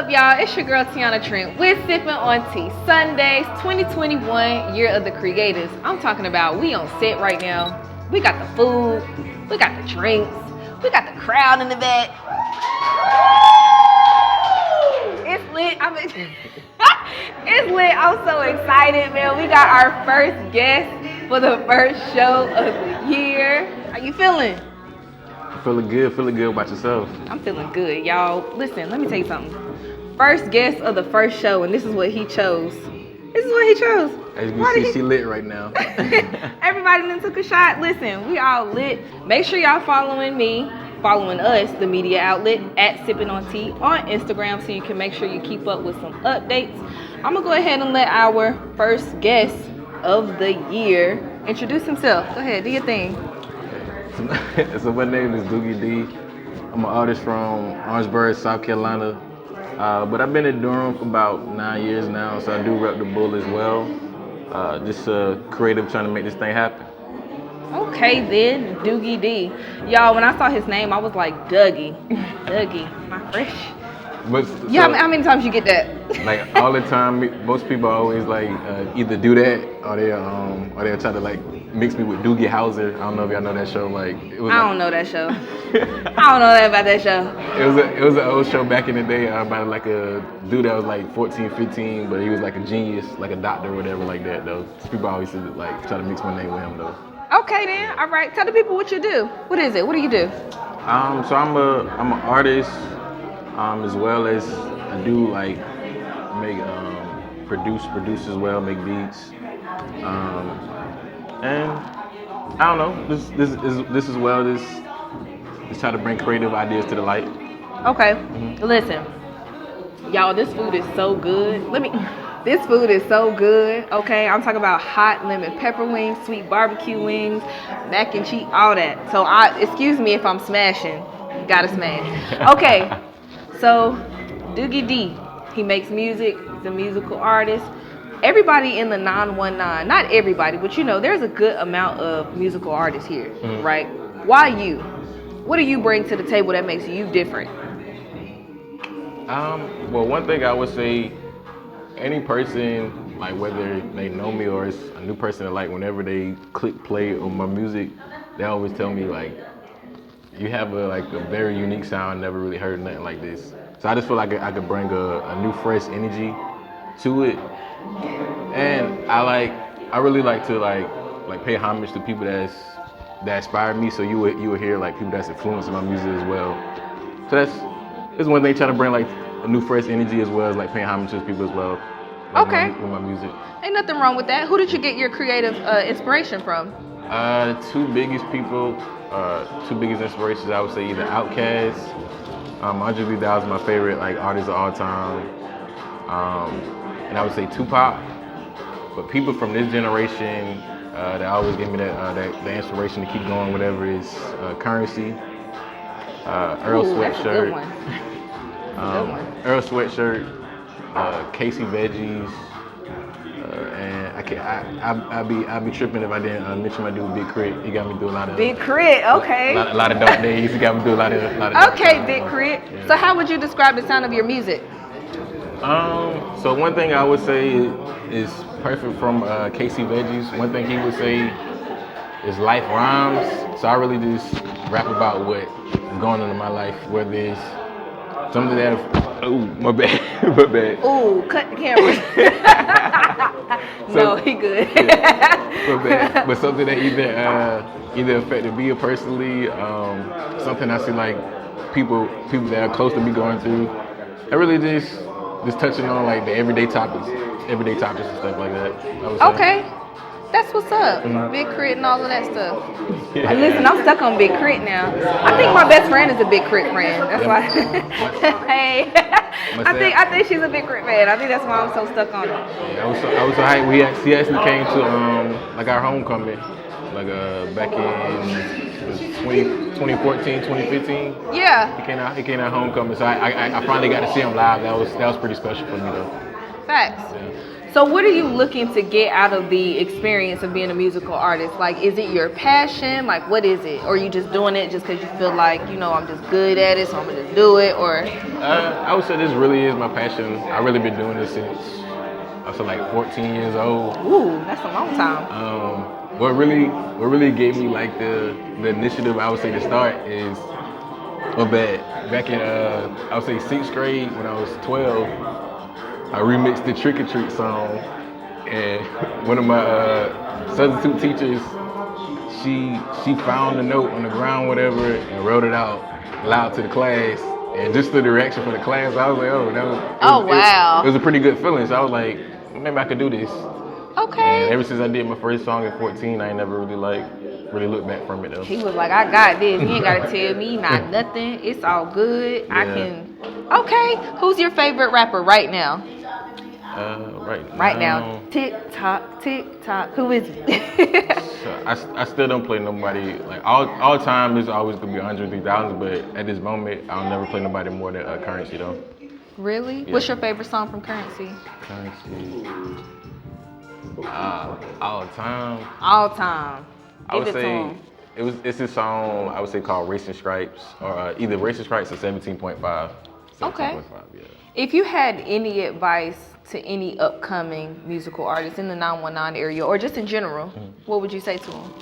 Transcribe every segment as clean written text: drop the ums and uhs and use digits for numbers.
up, y'all? It's your girl Tiana Trent with Sippin On Ti. Sundays, 2021, year of the creators. I'm talking about we on set right now. We got the food, we got the drinks, we got the crowd in the back. It's lit. It's lit. I'm so excited, man. We got our first guest for the first show of the year. How you feeling? Feeling good about yourself. I'm feeling good, y'all. Listen, let me tell you something. First guest of the first show, and this is what he chose. As you can see, she lit right now. Everybody then took a shot. Listen, we all lit. Make sure y'all following us, the media outlet, at Sippin On Ti on Instagram, so you can make sure you keep up with some updates. I'm going to go ahead and let our first guest of the year introduce himself. Go ahead, do your thing. So my name is DugeyD. I'm an artist from Orangeburg, South Carolina. But I've been in Durham for about 9 years now, so I do rep the Bull as well. Just creative, trying to make this thing happen. Okay then, DugeyD. Y'all, when I saw his name, I was like, Dougie, my fresh. But Yeah, how many times you get that? Like all the time, most people always like either do that or they'll try to like mix me with Doogie Howser. I don't know if y'all know that show. I don't know that show. I don't know that about that show. It was an old show back in the day about like a dude that was like 14, 15, but he was like a genius, like a doctor or whatever like that though. So people always like try to mix my name with him though. Okay then, all right. Tell the people what you do. What is it? What do you do? So I'm an artist, as well as I do like make produce as well, make beats, and I don't know. This as well. Just try to bring creative ideas to the light. Okay, Listen, y'all. This food is so good. This food is so good. Okay, I'm talking about hot lemon pepper wings, sweet barbecue wings, mac and cheese, all that. So excuse me if I'm smashing. You gotta smash. Okay, so DugeyD, he makes music. He's a musical artist. Everybody in the 919, not everybody, but there's a good amount of musical artists here, right? Why you? What do you bring to the table that makes you different? Well, one thing I would say, any person, like whether they know me or it's a new person, like whenever they click play on my music, they always tell me like, you have a very unique sound. Never really heard nothing like this. So I just feel like I could bring a new, fresh energy to it, and I really like to like pay homage to people that inspired me. So you would hear like people that's influencing my music as well. So that's one thing, trying to bring like a new, fresh energy as well as like paying homage to people as well. Like, okay. With my music. Ain't nothing wrong with that. Who did you get your creative inspiration from? The two biggest inspirations, I would say either Outkast, Andre 3000, my favorite like artist of all time, and I would say Tupac. But people from this generation that always give me the inspiration to keep going, whatever, is Currency, Earl Sweatshirt, Earl Sweatshirt, Casey Veggies. And I'd be tripping if I didn't mention my dude Big Crit. He got me through a lot of Big Crit. Okay. A lot of dark days. He got me through a lot of okay, Big Crit. Yeah. So how would you describe the sound of your music? So one thing I would say is perfect from Casey Veggies. One thing he would say is life rhymes. So I really just rap about what's going on in my life, whether it's something that. Oh, my bad. Ooh, cut the camera. No, he good. Yeah, but something that either affected me personally, something I see like people that are close to me going through. I really just touching on like the everyday topics and stuff like that. Okay. That's what's up. Big Crit and all of that stuff. Yeah. Listen, I'm stuck on Big Crit now. I think my best friend is a Big Crit friend. That's why. Hey, I think she's a Big Crit fan. I think that's why I'm so stuck on it. Yeah, I was so hyped. He actually came to like our homecoming, like back in 2014, 2015. Yeah. He came out homecoming, so I finally got to see him live. That was pretty special for me though. Facts. Yeah. So what are you looking to get out of the experience of being a musical artist? Like, is it your passion? Like, what is it? Or are you just doing it just because you feel like, I'm just good at it, so I'm going to just do it? Or I would say this really is my passion. I've really been doing this since I was like 14 years old. Ooh, that's a long time. What really gave me like the initiative, I would say, to start is back in I would say 6th grade when I was 12, I remixed the Trick or Treat song, and one of my substitute teachers, she found the note on the ground, whatever, and wrote it out loud to the class. And just the direction for the class, I was like, wow. It was a pretty good feeling. So I was like, maybe I could do this. Okay. And ever since I did my first song at 14, I ain't never really looked back from it though. He was like, I got this. You ain't gotta tell me not nothing. It's all good. Yeah. I can. Okay. Who's your favorite rapper right now? Right now. Tick tock, tick tock. Who is it? So I still don't play nobody. Like all time is always gonna be 103,000, but at this moment, I'll never play nobody more than Currency though. Really? Yeah. What's your favorite song from Currency? Currency. All time. All time. I would say it's a song I would say called Racing Stripes, or either Racing Stripes or 17.5. Okay. Yeah. If you had any advice to any upcoming musical artists in the 919 area or just in general, what would you say to them?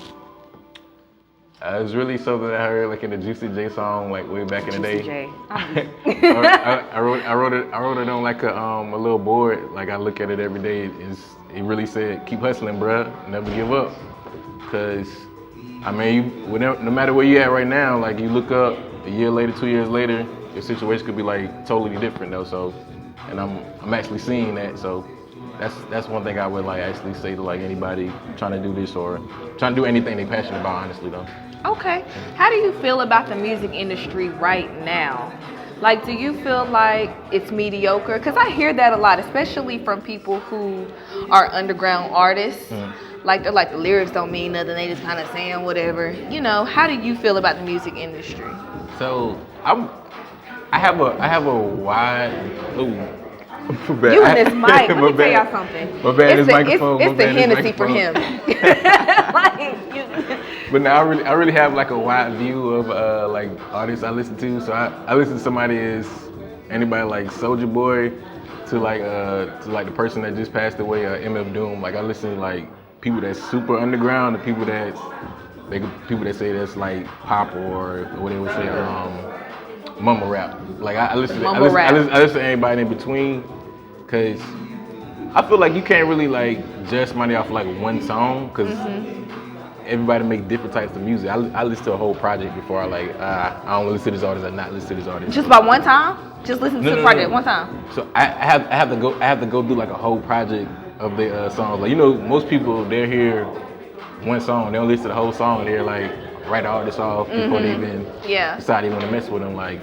It was really something that I heard like in the Juicy J song, like way back in the day. Juicy J. I wrote it on like a little board. Like I look at it every day. It really said, "Keep hustling, bruh. Never give up." Cause I mean, no matter where you at right now, like you look up a year later, 2 years later, your situation could be like totally different though. So, and I'm actually seeing that. So that's one thing I would like actually say to like anybody trying to do this or trying to do anything they're passionate about, honestly though. Okay. How do you feel about the music industry right now? Like, do you feel like it's mediocre? Because I hear that a lot, especially from people who are underground artists. Like, they're like, the lyrics don't mean nothing. They just kind of saying whatever. How do you feel about the music industry? So, I have a wide... Ooh. You and this mic. Let me tell y'all something. My bad, this microphone. It's the Hennessy for him. But now I really have like a wide view of like artists I listen to. So I listen to somebody as anybody like Soulja Boy to like the person that just passed away, MF Doom. Like I listen to like people that's super underground, to people that say that's like pop or what they would say mumble rap. Like I listen to anybody in between, cause I feel like you can't really like judge somebody off like one song, cause everybody make different types of music. I listen to a whole project before I don't listen to this artist or not listen to this artist. Just by one time? Just listen to the project one time? So I have to go through like a whole project of the songs. Like most people they hear one song, they don't listen to the whole song. They're like write the artist off before they even decide they want to mess with them. Like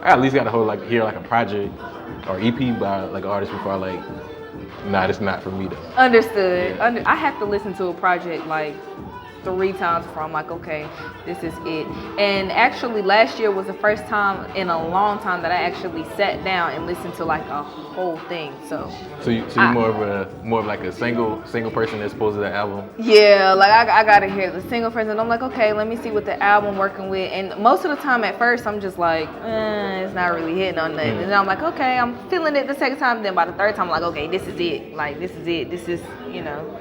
I at least got to hear like a project or EP by like an artist before I like, nah, it's not for me though. Understood. I have to listen to a project like 3 times before I'm like, okay, this is it. And actually last year was the first time in a long time that I actually sat down and listened to like a whole thing. So you're more of like a single person as opposed to the album? Yeah, like I gotta hear the single person. I'm like, okay, let me see what the album working with. And most of the time at first I'm just like, it's not really hitting on nothing. And then I'm like, okay, I'm feeling it the second time. Then by the third time I'm like, okay, this is it. Like this is it. This is,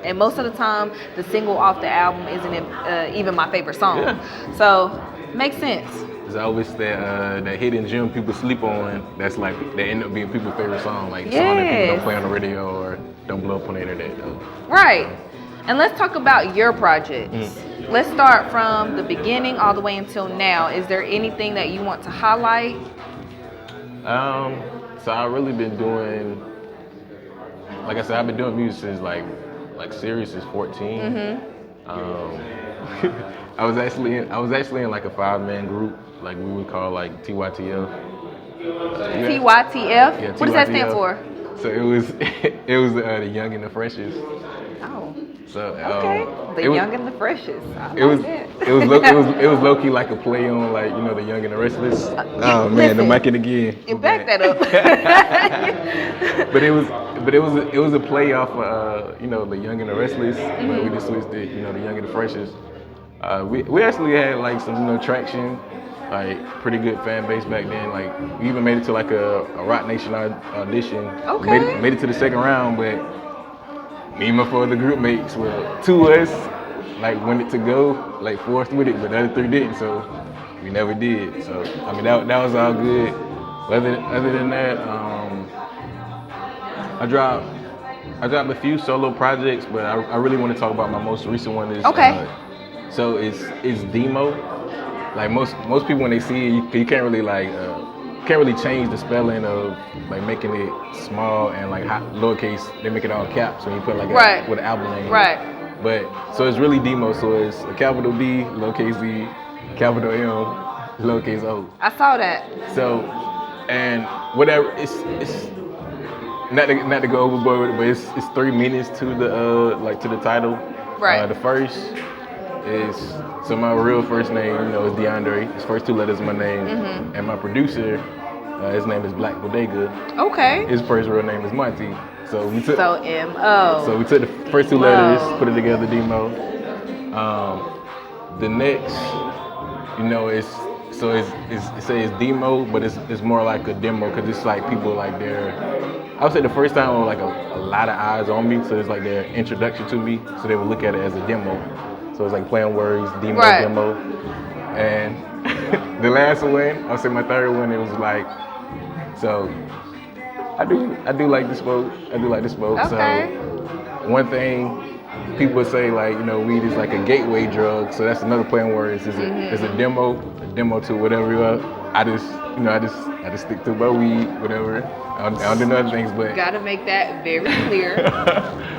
and most of the time the single off the album isn't even my favorite song. Yeah. So makes sense. There's always that hidden gem people sleep on that's like that end up being people's favorite song, like song that people don't play on the radio or don't blow up on the internet though. Right. And let's talk about your projects. Let's start from the beginning all the way until now. Is there anything that you want to highlight? So I've really been doing, like I said, I've been doing music since like serious since 14. I was actually in like a 5-man group, like we would call like TYTF. TYTF? Yeah, what does that stand for? So it was the Young and the Freshest. Oh. So okay. Young and the Freshest. It was low key like a play on like the Young and the Restless. Oh man, the mic it again. You back that up. But it was but it was a play off you know, the Young and the Restless, but we just switched it, you know, the Young and the Freshest. We actually had like some, you know, traction, like pretty good fan base back then. Like we even made it to like a Rock Nation audition. Okay. Made it to the second round, but me and my four other group mates, well, two of us like wanted to go, like forced with it, but the other three didn't, so we never did. So I mean that was all good. Other than that, I dropped a few solo projects, but I really want to talk about my most recent one. Is Okay. So it's demo. Like most people when they see it, you can't really can't really change the spelling of like making it small and like lowercase. They make it all caps when you put like Right. with an album name. Right. But so it's really demo. So it's a capital D, lowercase D, capital M, lowercase O. I saw that. So and whatever it's not to go overboard with it, but it's 3 minutes to the to the title. Right. The first is, so my real first name, you know, is DeAndre. His first two letters of my name, and my producer, his name is Black Bodega. Okay. His first real name is Monty. So we took M.O. So we took the first two letters, put it together, demo. The next, you know, it's demo, but it's more like a demo because it's like people like I would say the first time like a lot of eyes on me, so it's like their introduction to me, so they would look at it as a demo. So it's like playing words, demo, Right. demo. And the last one, I'll say my third one, it was like, so I do like to smoke. I do like to smoke. Okay. So one thing people say, like, you know, weed is like a gateway drug. So that's another play on words. It's a demo to whatever you are. I just stick to my weed, whatever. I don't do other things, but Gotta make that very clear.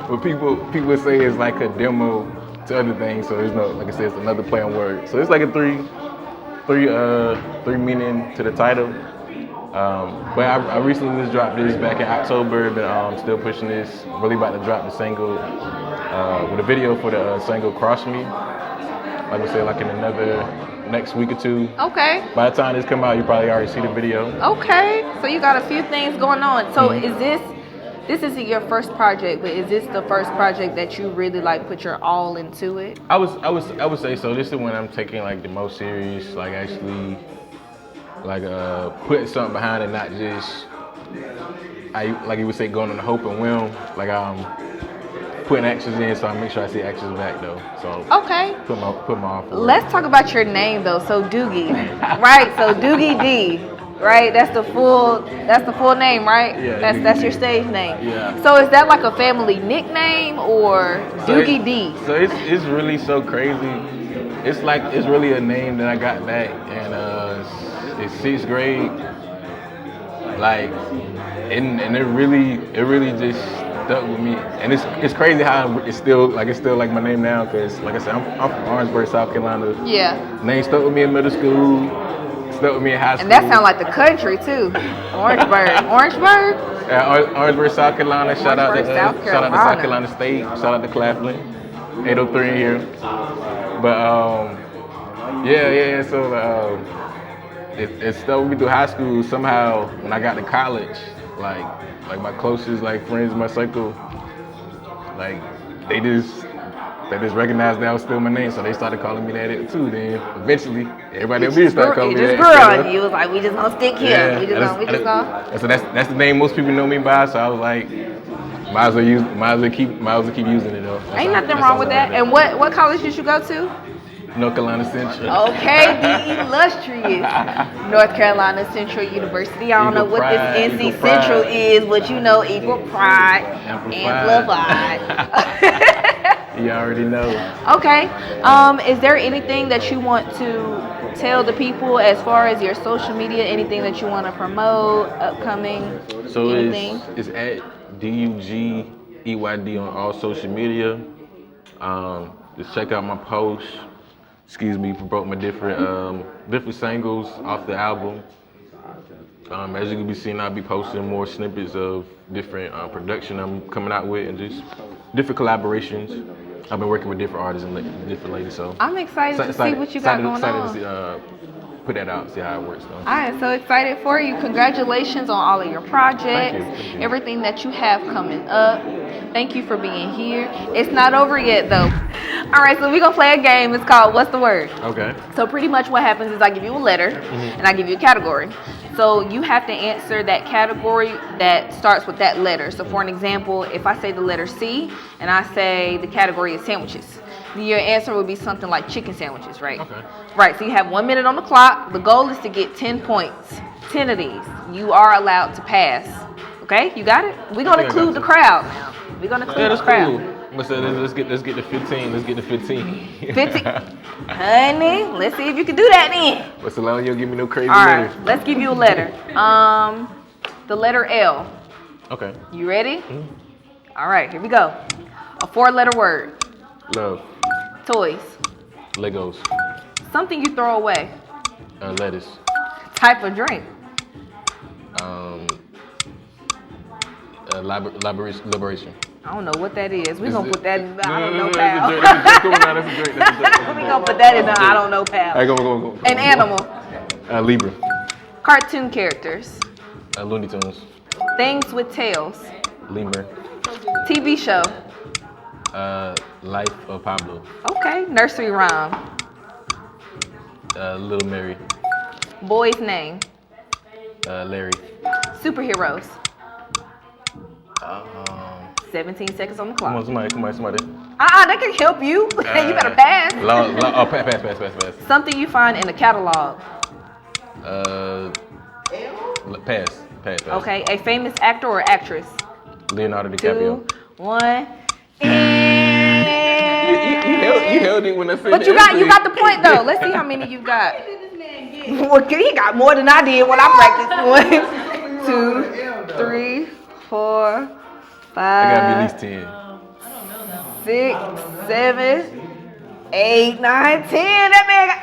but people say it's like a demo to other things. So there's no, like I said, it's another play on words. So it's like a three meaning to the title. But I recently just dropped this back in October, but I'm still pushing this. I'm really about to drop the single with a video for the single Cross Me. Like I said, like in another next week or two. Okay. By the time this come out, you probably already see the video. Okay. So you got a few things going on. So is this isn't your first project, but is this the first project that you really like put your all into it? I would say so. This is when I'm taking like the most serious, like actually like putting something behind it, not just like you would say going on the hope and whim. Like I'm putting actions in, so I make sure I see actions back though. So Okay. put my all for it. Let's talk about your name though. So Dugey, right? So DugeyD, right? That's the full name, right? Yeah. That's your stage name. Yeah. So is that like a family nickname or DugeyD? So it's really so crazy. It's like it's really a name that I got back in it's 6th grade. Like and it really just stuck with me, and it's crazy how it's still like my name now, because like I said, I'm from Orangeburg, South Carolina. Yeah. Name stuck with me in middle school, stuck with me in high school. And that sounds like the country too. Orangeburg. Orangeburg? Yeah, Orangeburg, South Carolina. Shout out to South Carolina. Carolina State. Shout out to Claflin. 803 in here. But yeah. So it stuck with me through high school. Somehow when I got to college, like my closest like friends in my circle, like they just recognized that was still my name, so they started calling me that too. Then eventually everybody up here started calling me that. It just grew on you. It was like, we just gonna stick here. Yeah, We just gonna. So that's the name most people know me by. So I was like, might as well keep using it though. Ain't nothing wrong with that. And what college did you go to? North Carolina Central. Okay, the illustrious North Carolina Central University. I don't know what this NC Central is, but you know, equal pride, amplified. You already know. Okay. Is there anything that you want to tell the people as far as your social media? Anything that you want to promote, upcoming? So anything? It's at DugeyD on all social media. Just check out my posts. Promote my different singles off the album. As you can be seeing, I'll be posting more snippets of different production I'm coming out with, and just different collaborations. I've been working with different artists and different ladies, so I'm excited to see what you got going on. put that out, see how it works though. I am so excited for you. Congratulations on all of your projects, Thank you. everything that you have coming up. Thank you for being here. It's not over yet though. All right, so we're gonna play a game. It's called What's the Word? Okay. So pretty much what happens is I give you a letter and I give you a category. So you have to answer that category that starts with that letter. So for an example, if I say the letter C and I say the category is sandwiches, your answer would be something like chicken sandwiches, right? Okay. Right, so you have 1 minute on the clock. The goal is to get 10 points. 10 of these. You are allowed to pass. Okay, you got it? We're going to include the crowd now. We're going to include the crowd. Cool. Let's get to 15. Let's get to 15. 15. Honey, let's see if you can do that then. What's the line? You'll give me no crazy All right, letters. let's give you a letter. The letter L. Okay. You ready? All right, here we go. A 4-letter word. Love. Toys. Legos. Something you throw away. Lettuce. Type of drink. Liberation. I don't know what that is. We're going to put that in the I don't know, That's pal. a drink. That's a drink. We're going to put that in the I don't know, pal. All right, go. An animal. Libra. Cartoon characters. Looney Tunes. Things with tails. Lemur. TV show. Life of Pablo. Okay. Nursery rhyme. Little Mary. Boy's name. Larry. Superheroes. 17 seconds on the Come clock. on, somebody. That can help you. You better pass. Pass. Something you find in a catalog. Pass. Okay. A famous actor or actress. Leonardo DiCaprio. 2, 1. You held it when I said But you got the point though. Let's see how many you got. Well, he got more than I did when I practiced. 1, 2, 3, 4, 5. I gotta be at least 10. 6, 7, 8, 9, 10. That man got.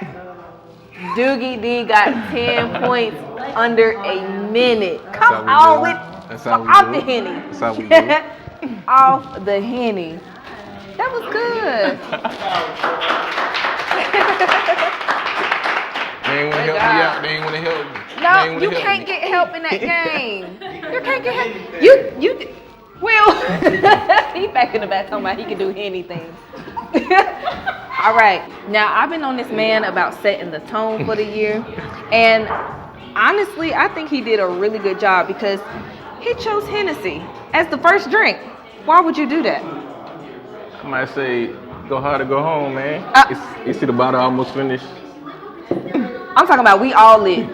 DugeyD got 10 points under a minute. Come on with off the Henny. That's how we do it. Off the Henny. That was good. They ain't want to help me out. They ain't want to help me. No, you can't get help in that game. You can't get help. You Will. He back in the back talking about he can do anything. All right. Now, I've been on this man about setting the tone for the year. And honestly, I think he did a really good job because he chose Hennessy as the first drink. Why would you do that? I might say, go hard or go home, man. You see the bottle almost finished? I'm talking about we all lit.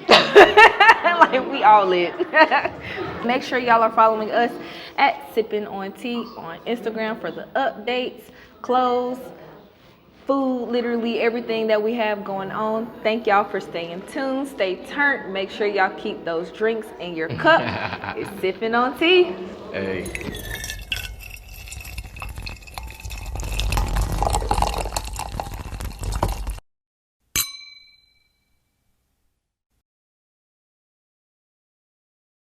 Like we all lit. Make sure y'all are following us at Sippin On Ti on Instagram for the updates, clothes, food, literally everything that we have going on. Thank y'all for staying tuned. Stay turned. Make sure y'all keep those drinks in your cup. It's Sippin On Ti. Hey.